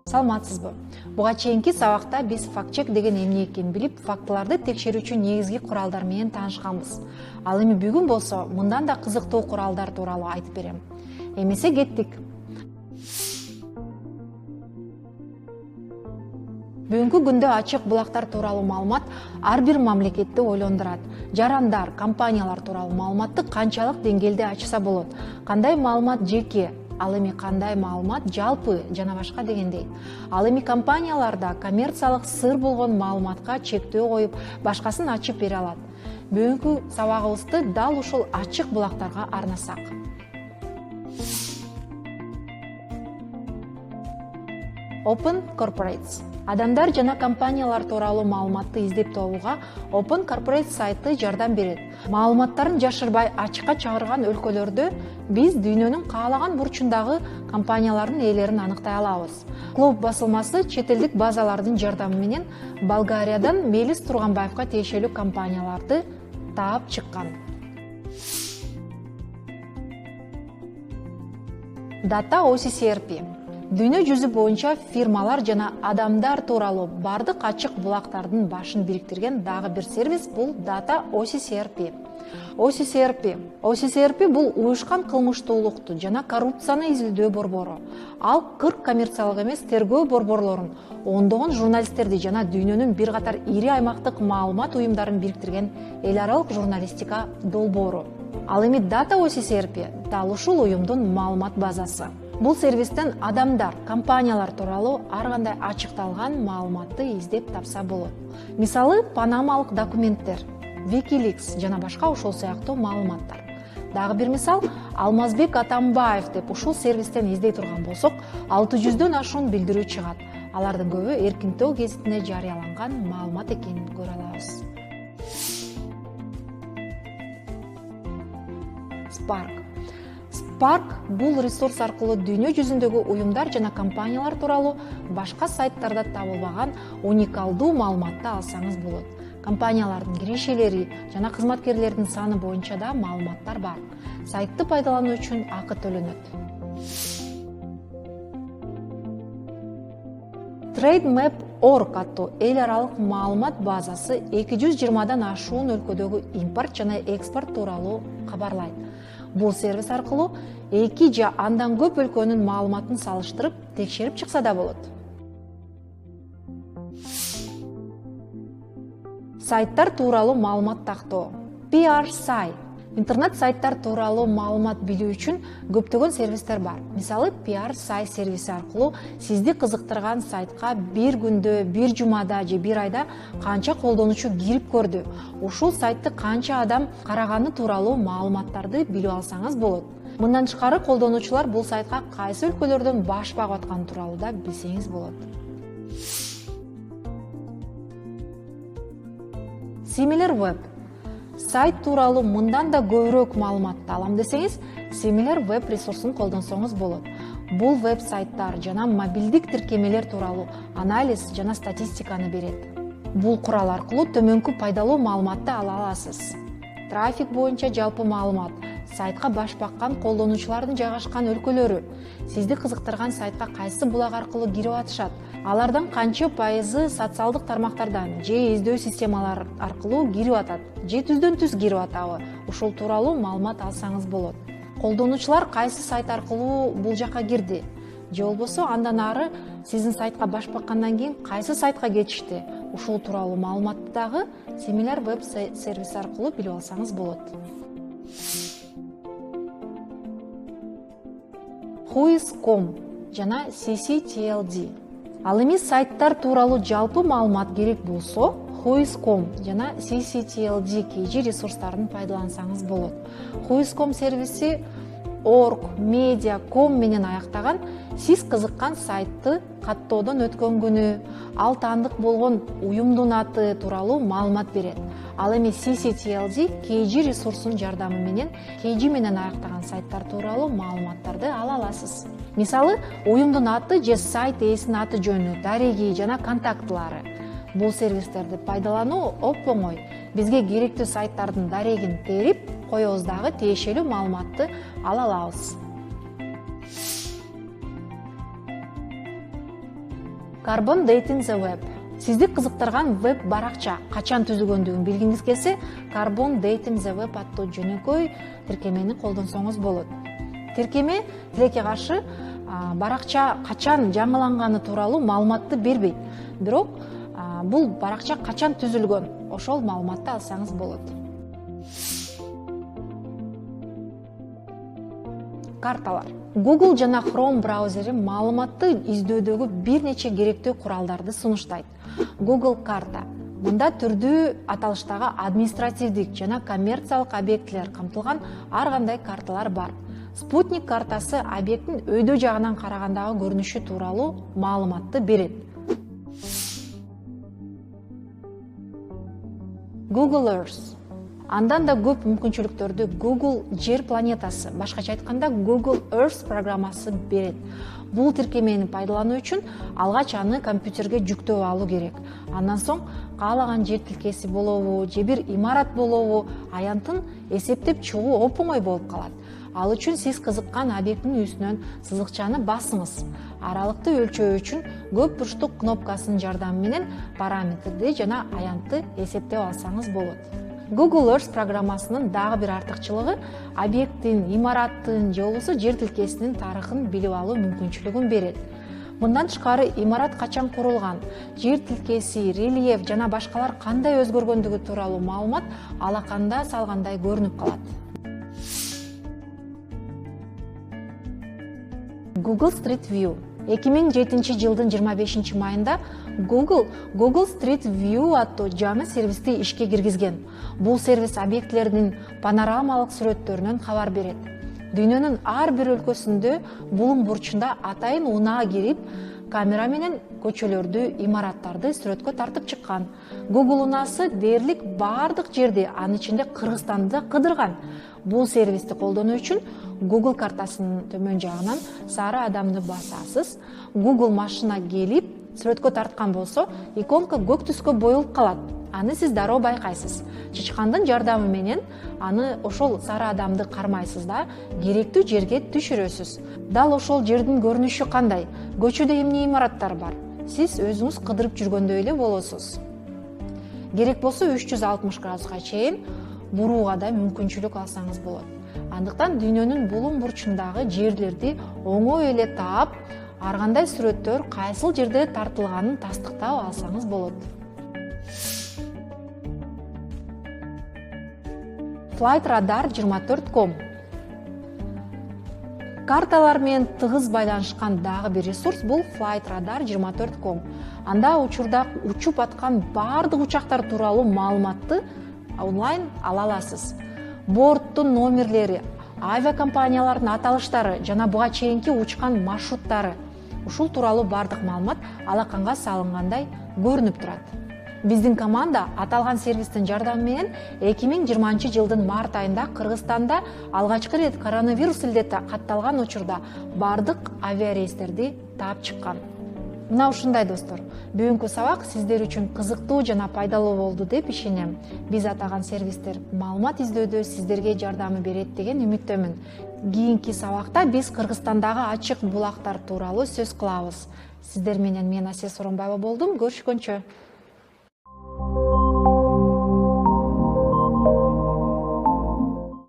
Саламатсызбы? Буга чейинки сабакта биз факт-чек деген эмне экенин билип, фактыларды текшерүүчү негизги куралдар менен таанышканбыз. Ал эми бүгүн болсо мындан да кызыктуу куралдар тууралуу айтып берем. Эмесе кеттик. Бүгүнкү күндө ачык булактар тууралуу маалымат ар бир мамлекетти ойлондурат. Жарандар, компаниялар тууралуу маалыматты канчалык деңгээлде ачса болот? Кандай маалымат жеке, ал эми кандай маалымат жалпы жана башка дегендей. Ал эми компанияларда коммерциялык сыр болгон маалыматка чектөө коюп, башкасын ачып бере алат. Бүгүнкү сабагыбызды дал ушул ачык булактарга арнасак. Open Corporates. Адамдар жана компаниялар тууралуу маалыматты издеп табууга Open Corporates сайты жардам берет. Маалыматтарын жашырбай ачыкка чыгарган өлкөлөрдө биз дүйнөнүн каалаган бурчундагы компаниялардын ээлерин аныктай алабыз. Клуб басылмасы чет элдик базалардын жардамы менен Болгариядан Мелис Турганбаевга тиешелүү компанияларды таап чыккан. Data OCCRP. Дүйнө жүзү боюнча фирмалар жана адамдар тууралуу бардык ачык булактардын башын бириктирген дагы бир сервис бул Data OCCRP. OCCRP бул уюшкан кылмыштуулукту жана коррупцияны изилдөө борбору. Ал 40 коммерциялык эмес тергөө борборлорун, ондогон журналисттерди жана дүйнөнүн бир катар ири аймактык маалымат уюмдарын бириктирген эл аралык журналистика долбоору. Ал эми Data OCCRP дал ушул уюмдун маалымат базасы. Бул сервистен адамдар, компаниялар тууралуу ар кандай ачыкталган маалыматты издеп тапса болот. Мисалы, панамалык документтер, Wikileaks жана башка ошол сыяктуу маалыматтар. Дагы бир мисал, Алмазбек Атамбаев деп ушул сервистен издей турган болсок, 600дөн ашуун билдирүү чыгат. Алардын көбү эркинтөө гезитинде жарыяланган маалымат экенин көрө алабыз. Spark бул ресурс аркылуу дүйнө жүзүндөгү уюмдар жана компаниялар тууралуу башка сайттарда табылбаган уникалдуу маалыматты алсаңыз болот. Компаниялардын киришелери жана кызматкерлердин саны боюнча да маалыматтар бар. Сайтты пайдалануу үчүн акы төлөнөт. TradeMap.org аттуу эл аралык маалымат базасы 220дан ашуун өлкөдөгү импорт жана экспорт тууралуу кабарлайт. Бул сервис аркылуу 2 же андан көп өлкөнүн маалыматын салыштырып, текшерип чыкса да болот. Сайттар тууралуу маалымат тактоо. PRSite. Интернет сайттар тууралуу маалымат билүү үчүн көптөгөн сервистер бар. Мисалы, PRSite сервиси аркылуу сизди кызыктырган сайтка бир күндө, бир жумада же бир айда канча колдонуучу кирип көрдү, ушул сайтты канча адам караганы тууралуу маалыматтарды билип алсаңыз болот. Мындан тышкары колдонуучулар бул сайтка кайсы өлкөлөрдөн баш багып атканы тууралуу да билсеңиз болот. SimilarWeb. Сайт тууралуу мындан да көбүрөөк маалыматты алам десеңиз, SimilarWeb ресурсун колдонсоңуз болот. Бул веб-сайттар жана мобилдик тиркемелер тууралуу анализ жана статистиканы берет. Бул курал аркылуу төмөнкү пайдалуу маалыматты ала аласыз. Трафик боюнча жалпы маалымат, сайтка баш баккан колдонуучулардын жайгашкан өлкөлөрү, сизди кызыктырган сайтка кайсы булак аркылуу кирип атышат, алардан канча пайызы социалдык тармактардан же издөө системалар аркылуу кирип атат, же түздөн түз кирип атабы, ушул тууралуу маалымат алсаңыз болот. Колдонуучулар кайсы сайт аркылуу бул жакка кирди, же болбосо андан ары сиздин сайтка баш баккандан кийин кайсы сайтка кетишти, ушул тууралуу маалыматты дагы SimilarWeb сервиси аркылуу билип алсаңыз болот. Whois.com жана CCTLD. Ал эми сайттар тууралуу жалпы маалымат керек болсо, Whois.com жана CCTLD KG ресурстарын пайдалансаңыз болот. Whois.com сервиси org, media, com менен аяктаган, сиз кызыккан сайтты каттоодон өткөн күнү, ал таандык болгон уюмдун аты тууралуу маалымат берет. Ал эми CCTLD KG ресурсунун жардамы менен KG менен аяктаган сайттар тууралуу маалыматтарды ала аласыз. Мисалы, уюмдун аты же сайт ээсинин аты жөнү, дареги жана контактылары. Бул сервистерди пайдалануу оп-оңой. Бизге керектүү сайттардын дарегин терип коебуз дагы тиешелүү маалыматты ала алабыз. Carbon Dating the Web. Сизди кызыктырган веб баракча качан түзүлгөндүгүн билгиңиз келсе, Carbon Dating the Web аттуу жөнөкөй тиркемени колдонсоңуз болот. Тиркеме тилекке каршы баракча качан жаңыланганы тууралуу маалыматты бербейт. Бирок бул баракча качан түзүлгөн, ошол маалыматты алсаңыз болот. Карталар. Google жана Chrome браузери маалыматты издөдөгү бир нече керектүү куралдарды сунуштайт. Google карта. Мында түрдүү аталыштагы административдик жана коммерциялык объектилер камтылган ар кандай карталар бар. Спутник картасы объекттин өйдө жагынан карагандагы көрүнүшү тууралуу маалыматты берет. Google Earth. Андан да көп мүмкүнчүлүктөрдү Google Жер планетасы, башкача айтканда Google Earth программасы берет. Бул тиркемени пайдалануу үчүн алгач аны компьютерге жүктөп алуу керек. Андан соң каалаган жер тилкеси болобу, же бир имарат болобу, аянтын эсептеп чыгуу оп-оңой болуп калат. Ал үчүн сиз кызыккан объекттин үстүнөн сызыкчаны басыңыз. Аралыкты өлчөө үчүн көп бурчтук кнопкасынын жардамы менен параметрди жана аянтты эсептеп алсаңыз болот. Google Earth программасынын дагы бир артыкчылыгы объекттин, имараттын же болбосо жер тилкесинин тарыхын билип алуу мүмкүнчүлүгүн берет. Мындан тышкары имарат качан курулган, жер тилкеси, рельеф жана башкалар кандай өзгөргөндүгү тууралуу маалымат алаканда салгандай көрүнүп калат. Google Street View. 2007 жылдын 25 майында Google Street View аттуу жаңы сервисти ишке киргизген. Бул сервис объектилердин панорамалык сүрөттөрүнөн кабар берет. Дүйнөнүн ар бир өлкөсүндө булуң бурчунда атайын унаага кирип, камера менен көчөлөрдү, имараттарды сүрөткө тартып чыккан. Google унаасы дээрлик бардык жерди, анын ичинде Кыргызстанды да кыдырган. Бул сервисти колдонуу үчүн Google картасынын төмөн жагынан сары адамды басасыз. Google машина келип, сүрөткө тарткан болсо, иконка көк түскө боелуп калат. Аны сиз дароо байкайсыз. Чычкандын жардамы менен аны ошол сары адамды кармайсыз да, керектүү жерге түшүрөсүз. Дал ошол жердин көрүнүшү кандай? Көчөдө эмне имараттар бар? Сиз өзүңүз кыдырып жүргөндөй эле болосуз. Керек болсо 360 градуска чейин бурууга да мүмкүнчүлүк алсаңыз болот. Андыктан дүйнөнүн булуң бурчундагы жерлерди оңой эле таап, ар кандай сүрөттөр кайсыл жерде тартылганын тастыктап алсаңыз болот. Flightradar24.com. Карталар менен тыгыз байланышкан дагы бир ресурс бул Flightradar24.com. Анда учурда учуп аткан бардык учактар тууралуу маалыматты онлайн ала аласыз. Борттун номерлери, авиакомпаниялардын аталыштары жана буга чейинки учкан маршруттары, ушул тууралуу бардык маалымат алаканга салынгандай көрүнүп турат. Биздин команда аталган сервистин жардамы менен 2020 жылдын март айында Кыргызстанда алгачкы ирет коронавирус илдети катталган учурда бардык авиарейстерди таап чыккан. Мына ушундай достор, бүгүнкү сабак сиздер үчүн кызыктуу жана пайдалуу болду деп ишенем. Биз атаган сервистер маалымат издөөдө сиздерге жардамы берет деген үмүттөмүн. Кийинки сабакта биз Кыргызстандагы ачык булактар тууралуу сөз кылабыз. Сиздер менен мен Асия Соронбаева болдум. Көрүшкөнчө.